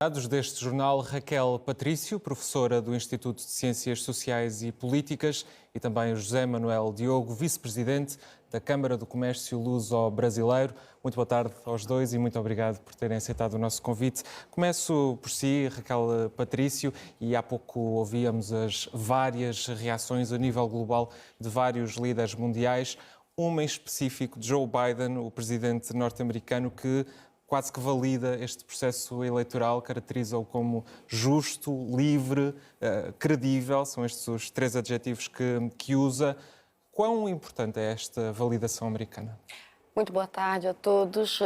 Dados deste jornal, Raquel Patrício, professora do Instituto de Ciências Sociais e Políticas, e também o José Manuel Diogo, vice-presidente da Câmara do Comércio Luso-Brasileiro. Muito boa tarde aos dois e muito obrigado por terem aceitado o nosso convite. Começo por si, Raquel Patrício, e há pouco ouvíamos as várias reações a nível global de vários líderes mundiais. Uma em específico de Joe Biden, o presidente norte-americano, que quase que valida este processo eleitoral, caracteriza-o como justo, livre, credível, são estes os três adjetivos que usa. Quão importante é esta validação americana? Muito boa tarde a todos.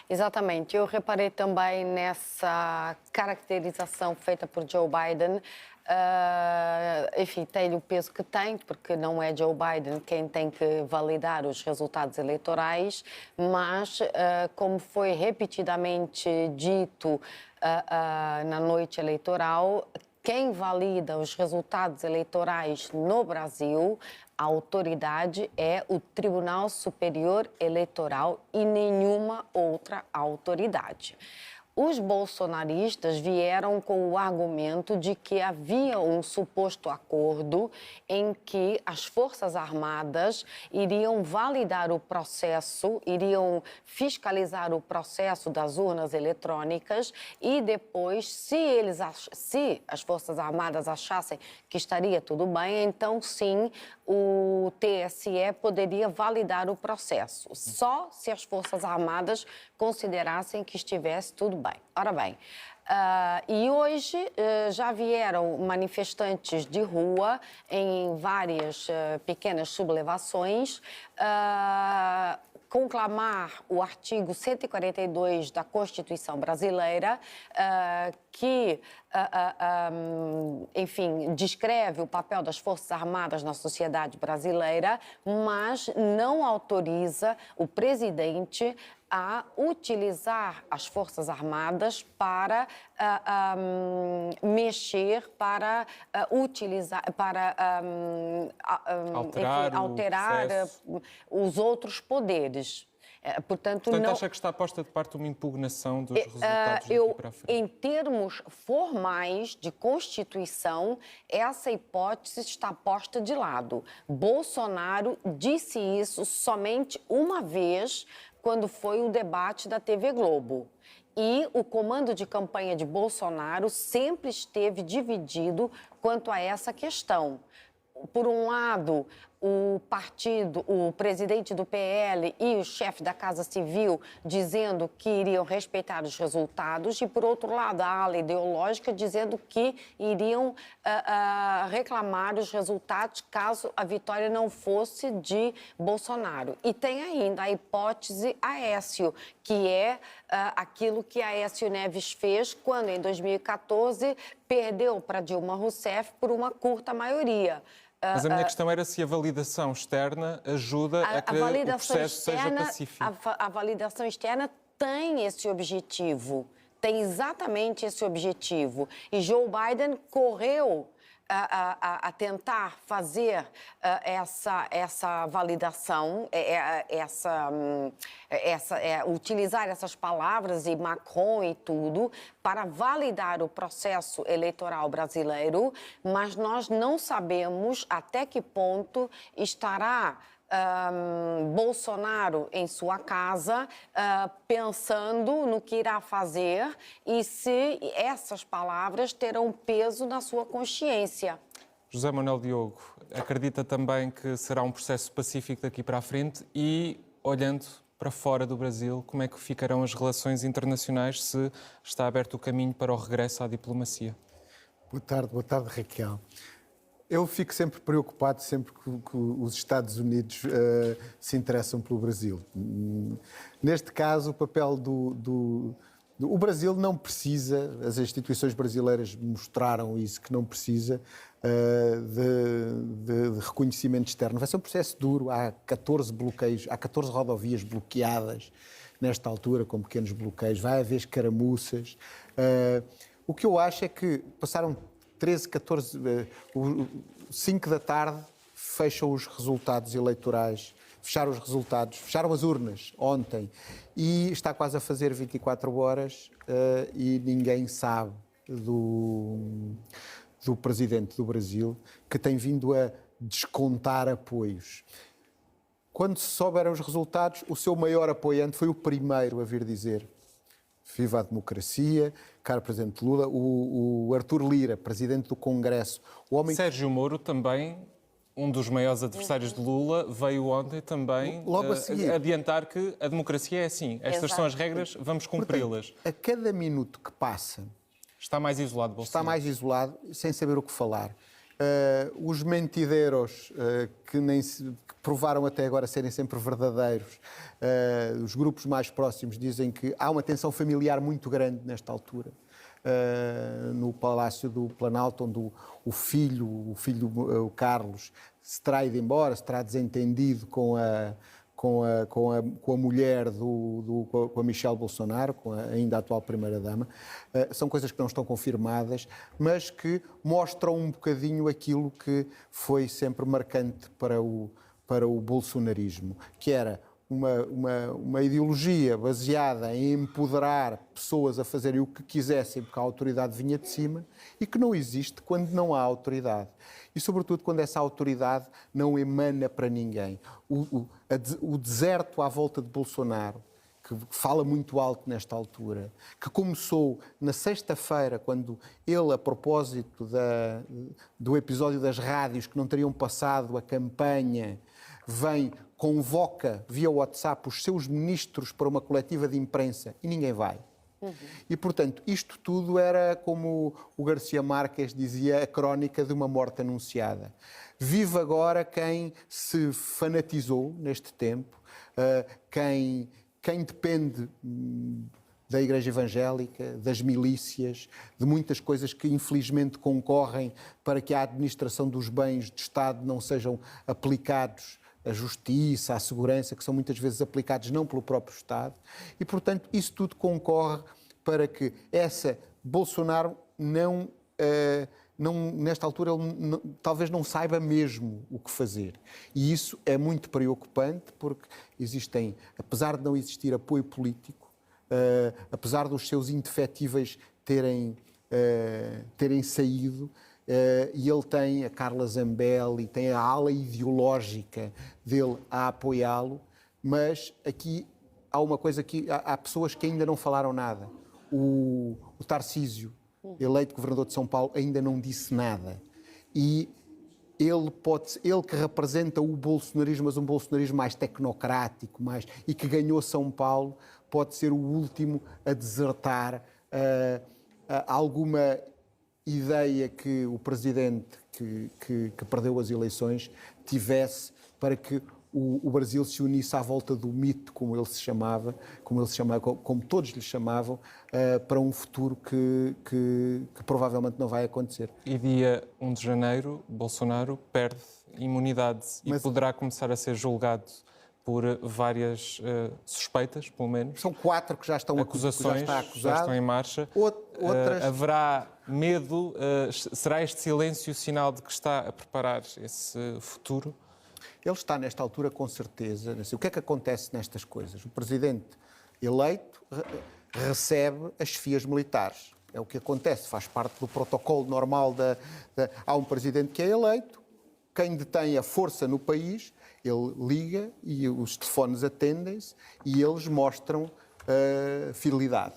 Exatamente, eu reparei também nessa caracterização feita por Joe Biden. Enfim, tem o peso que tem, porque não é Joe Biden quem tem que validar os resultados eleitorais, mas, como foi repetidamente dito na noite eleitoral, quem valida os resultados eleitorais no Brasil, a autoridade é o Tribunal Superior Eleitoral e nenhuma outra autoridade. Os bolsonaristas vieram com o argumento de que havia um suposto acordo em que as Forças Armadas iriam validar o processo, iriam fiscalizar o processo das urnas eletrônicas e depois, se as Forças Armadas achassem que estaria tudo bem, então sim, o TSE poderia validar o processo, só se as Forças Armadas considerassem que estivesse tudo bem. Ora bem, e hoje já vieram manifestantes de rua em várias pequenas sublevações conclamar o artigo 142 da Constituição Brasileira, que, enfim, descreve o papel das Forças Armadas na sociedade brasileira, mas não autoriza o presidente a utilizar as Forças Armadas para mexer, para utilizar, para alterar os outros poderes. Portanto, não... acha que está posta de parte uma impugnação dos resultados daqui para a frente? Em termos formais de Constituição, essa hipótese está posta de lado. Bolsonaro disse isso somente uma vez, quando foi o debate da TV Globo. E o comando de campanha de Bolsonaro sempre esteve dividido quanto a essa questão. Por um lado, o presidente do PL e o chefe da Casa Civil dizendo que iriam respeitar os resultados e, por outro lado, a ala ideológica dizendo que iriam reclamar os resultados caso a vitória não fosse de Bolsonaro. E tem ainda a hipótese Aécio, que é aquilo que Aécio Neves fez quando, em 2014, perdeu para Dilma Rousseff por uma curta maioria. Mas a minha questão era se a validação externa ajuda a que o processo seja pacífico. A validação externa tem esse objetivo, tem exatamente esse objetivo. E Joe Biden correu a tentar fazer essa validação, utilizar essas palavras e Macron e tudo para validar o processo eleitoral brasileiro, mas nós não sabemos até que ponto estará Bolsonaro em sua casa, pensando no que irá fazer e se essas palavras terão peso na sua consciência. José Manuel Diogo, acredita também que será um processo pacífico daqui para a frente e, olhando para fora do Brasil, como é que ficarão as relações internacionais se está aberto o caminho para o regresso à diplomacia? Boa tarde, Raquel. Eu fico sempre preocupado sempre que os Estados Unidos se interessam pelo Brasil. Neste caso, o papel o Brasil não precisa, as instituições brasileiras mostraram isso, que não precisa de reconhecimento externo. Vai ser um processo duro, há 14 bloqueios, há 14 rodovias bloqueadas nesta altura, com pequenos bloqueios, vai haver escaramuças. O que eu acho é que passaram 13, 14, 5 da tarde, fecham os resultados eleitorais, fecharam os resultados, fecharam as urnas ontem e está quase a fazer 24 horas e ninguém sabe do presidente do Brasil, que tem vindo a descontar apoios. Quando se souberam os resultados, o seu maior apoiante foi o primeiro a vir dizer: viva a democracia, caro Presidente Lula. O Arthur Lira, Presidente do Congresso. O homem... Sérgio Moro também, um dos maiores adversários de Lula, veio ontem também Logo a seguir. adiantar que a democracia é assim. Estas são as regras, vamos cumpri-las. Portanto, a cada minuto que passa, Está mais isolado, Bolsonaro. está mais isolado, sem saber o que falar. Os mentideiros que provaram até agora serem sempre verdadeiros, os grupos mais próximos dizem que há uma tensão familiar muito grande nesta altura, no Palácio do Planalto, onde o filho, o Carlos, se terá ido embora, se terá desentendido com a mulher com a Michelle Bolsonaro, com a ainda atual Primeira-Dama. São coisas que não estão confirmadas, mas que mostram um bocadinho aquilo que foi sempre marcante para o bolsonarismo, que era uma ideologia baseada em empoderar pessoas a fazerem o que quisessem porque a autoridade vinha de cima, e que não existe quando não há autoridade. E, sobretudo, quando essa autoridade não emana para ninguém. O deserto à volta de Bolsonaro, que fala muito alto nesta altura, que começou na sexta-feira, quando ele, a propósito do episódio das rádios que não teriam passado a campanha, convoca via WhatsApp os seus ministros para uma coletiva de imprensa e ninguém vai. E, portanto, isto tudo era, como o Garcia Marques dizia, a crónica de uma morte anunciada. Vive agora quem se fanatizou neste tempo, quem depende da Igreja Evangélica, das milícias, de muitas coisas que infelizmente concorrem para que a administração dos bens de Estado não sejam aplicados à justiça, à segurança, que são muitas vezes aplicados não pelo próprio Estado. E, portanto, isso tudo concorre para que Bolsonaro nesta altura, ele talvez não saiba mesmo o que fazer. E isso é muito preocupante, porque apesar de não existir apoio político, apesar dos seus indefetíveis terem saído, e ele tem a Carla Zambelli, tem a ala ideológica dele a apoiá-lo, mas aqui há uma coisa que há pessoas que ainda não falaram nada. O Tarcísio, eleito governador de São Paulo, ainda não disse nada. E ele que representa o bolsonarismo, mas um bolsonarismo mais tecnocrático, e que ganhou São Paulo, pode ser o último a desertar alguma ideia que o presidente que perdeu as eleições tivesse, para que o Brasil se unisse à volta do mito, como todos lhe chamavam, para um futuro que provavelmente não vai acontecer. E dia 1 de janeiro, Bolsonaro perde imunidade e poderá começar a ser julgado por várias suspeitas, pelo menos. São 4 que já estão acusações, já estão em marcha. Outras... Haverá medo? Será este silêncio sinal de que está a preparar esse futuro? Ele está, nesta altura, com certeza. O que é que acontece nestas coisas? O presidente eleito recebe as chefias militares. É o que acontece, faz parte do protocolo normal. Há um presidente que é eleito, quem detém a força no país, ele liga e os telefones atendem-se e eles mostram fidelidade.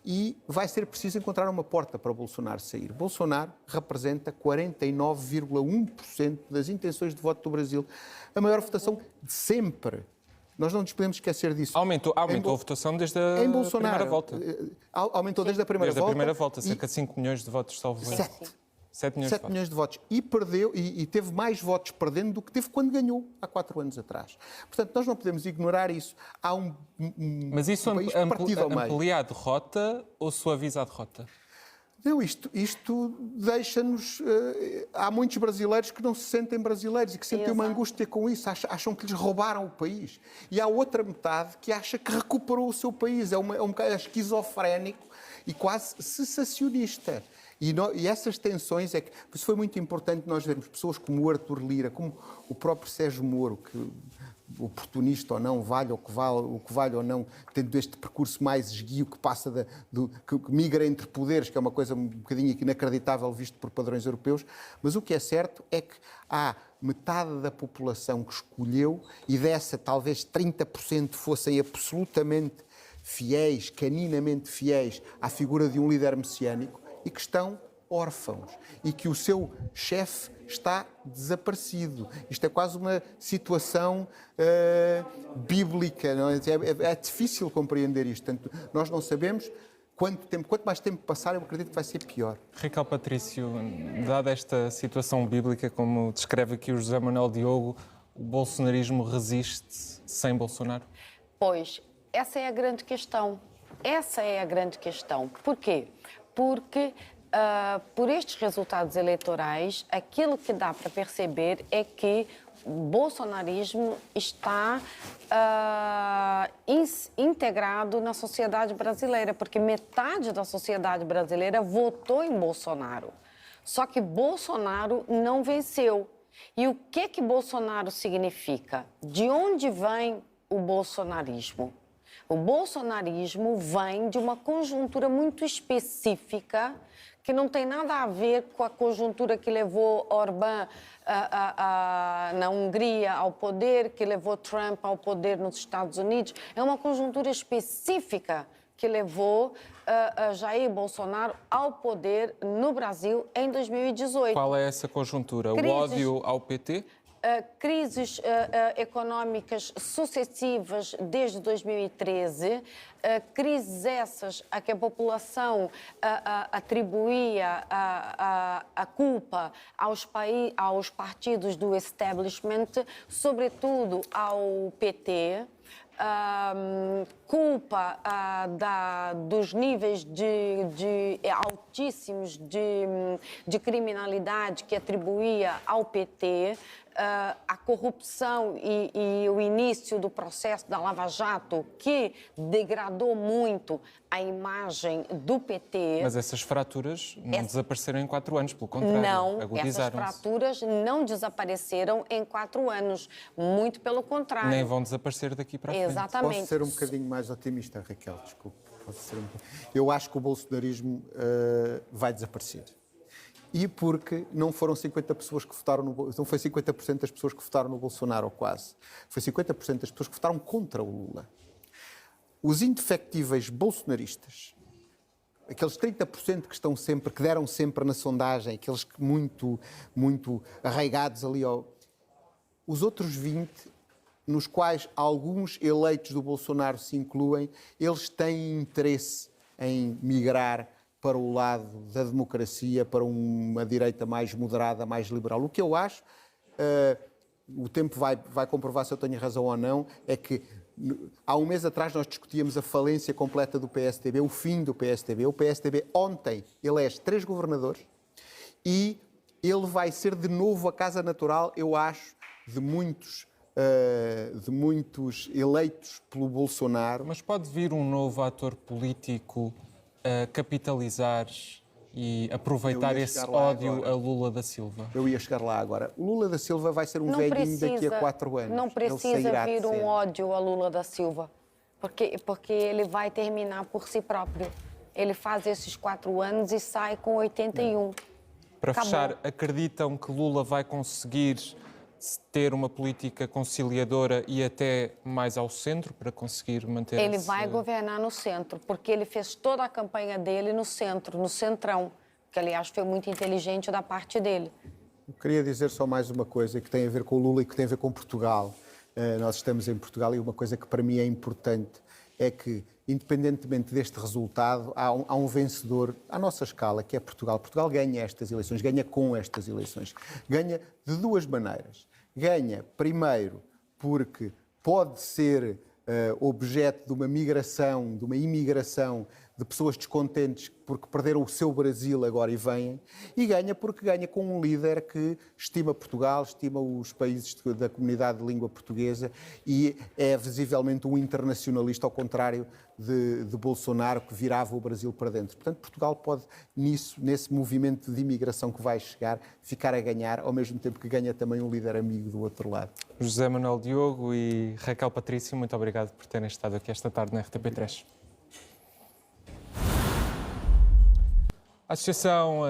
E vai ser preciso encontrar uma porta para Bolsonaro sair. Bolsonaro representa 49,1% das intenções de voto do Brasil. A maior votação de sempre. Nós não nos podemos esquecer disso. Aumentou a votação desde a primeira volta. Aumentou desde a primeira volta. Desde a primeira volta, cerca de 5 milhões de votos, salvo erro. 7 milhões de votos. E perdeu, e teve mais votos perdendo do que teve quando ganhou, há 4 anos atrás. Portanto, nós não podemos ignorar isso. Há Mas isso país partido ao meio. Amplia a derrota ou suaviza a derrota? Não, isto deixa-nos... há muitos brasileiros que não se sentem brasileiros e que sentem uma angústia com isso, acham que lhes roubaram o país. E há outra metade que acha que recuperou o seu país. É um bocado esquizofrénico e quase sensacionista. E essas tensões por isso foi muito importante nós vermos pessoas como o Arthur Lira, como o próprio Sérgio Moro, que oportunista ou não, vale o que vale ou não, tendo este percurso mais esguio que passa que migra entre poderes, que é uma coisa um bocadinho inacreditável visto por padrões europeus, mas o que é certo é que há metade da população que escolheu e dessa talvez 30% fossem absolutamente fiéis, caninamente fiéis à figura de um líder messiânico e que estão órfãos e que o seu chefe está desaparecido. Isto é quase uma situação bíblica, não é? É difícil compreender isto. Portanto, nós não sabemos quanto mais tempo passar, eu acredito que vai ser pior. Raquel Patrício, dada esta situação bíblica, como descreve aqui o José Manuel Diogo, o bolsonarismo resiste sem Bolsonaro? Pois, essa é a grande questão. Essa é a grande questão. Por quê? Porque por estes resultados eleitorais, aquilo que dá para perceber é que o bolsonarismo está integrado na sociedade brasileira, porque metade da sociedade brasileira votou em Bolsonaro. Só que Bolsonaro não venceu. E o que Bolsonaro significa? De onde vem o bolsonarismo? O bolsonarismo vem de uma conjuntura muito específica que não tem nada a ver com a conjuntura que levou Orbán na Hungria ao poder, que levou Trump ao poder nos Estados Unidos. É uma conjuntura específica que levou Jair Bolsonaro ao poder no Brasil em 2018. Qual é essa conjuntura? O ódio ao PT? Crises económicas sucessivas desde 2013, crises essas a que a população atribuía a culpa aos partidos do establishment, sobretudo ao PT, culpa dos níveis altíssimos de criminalidade que atribuía ao PT, a corrupção e o início do processo da Lava Jato, que degradou muito a imagem do PT. Mas essas fraturas não desapareceram em 4 anos, pelo contrário, não, agudizaram-se. Essas fraturas não desapareceram em 4 anos, muito pelo contrário. Nem vão desaparecer daqui para a frente. Exatamente. Posso ser um bocadinho mais otimista, Raquel? Desculpe. Eu acho que o bolsonarismo vai desaparecer. E porque não foram 50 pessoas que votaram não foi 50% das pessoas que votaram no Bolsonaro, ou quase. Foi 50% das pessoas que votaram contra o Lula. Os indefectíveis bolsonaristas, aqueles 30% que deram sempre na sondagem, aqueles que muito arraigados ali os outros 20%, nos quais alguns eleitos do Bolsonaro se incluem, eles têm interesse em migrar para o lado da democracia, para uma direita mais moderada, mais liberal. O que eu acho, o tempo vai comprovar se eu tenho razão ou não, é que há um mês atrás nós discutíamos a falência completa do PSDB, o fim do PSDB. O PSDB ontem elege 3 governadores e ele vai ser de novo a casa natural, eu acho, de muitos eleitos pelo Bolsonaro. Mas pode vir um novo ator político a capitalizar e aproveitar esse ódio a Lula da Silva? Eu ia chegar lá agora. O Lula da Silva vai ser um velhinho daqui a 4 anos. Não precisa vir um ódio a Lula da Silva, porque ele vai terminar por si próprio. Ele faz esses 4 anos e sai com 81. Para Acabou. fechar, acreditam que Lula vai conseguir ter uma política conciliadora e até mais ao centro para conseguir manter Ele vai governar no centro, porque ele fez toda a campanha dele no centro, no centrão, que aliás foi muito inteligente da parte dele. Eu queria dizer só mais uma coisa que tem a ver com o Lula e que tem a ver com Portugal. Nós estamos em Portugal e uma coisa que para mim é importante é que, independentemente deste resultado, há um vencedor à nossa escala, que é Portugal. Portugal ganha estas eleições, ganha com estas eleições. Ganha de 2 maneiras. Ganha, primeiro, porque pode ser objeto de uma imigração de pessoas descontentes porque perderam o seu Brasil agora e vêm, e ganha porque ganha com um líder que estima Portugal, estima os países da comunidade de língua portuguesa e é visivelmente um internacionalista, ao contrário de Bolsonaro, que virava o Brasil para dentro. Portanto, Portugal pode, nesse movimento de imigração que vai chegar, ficar a ganhar, ao mesmo tempo que ganha também um líder amigo do outro lado. José Manuel Diogo e Raquel Patrício, muito obrigado por terem estado aqui esta tarde na RTP3. A Associação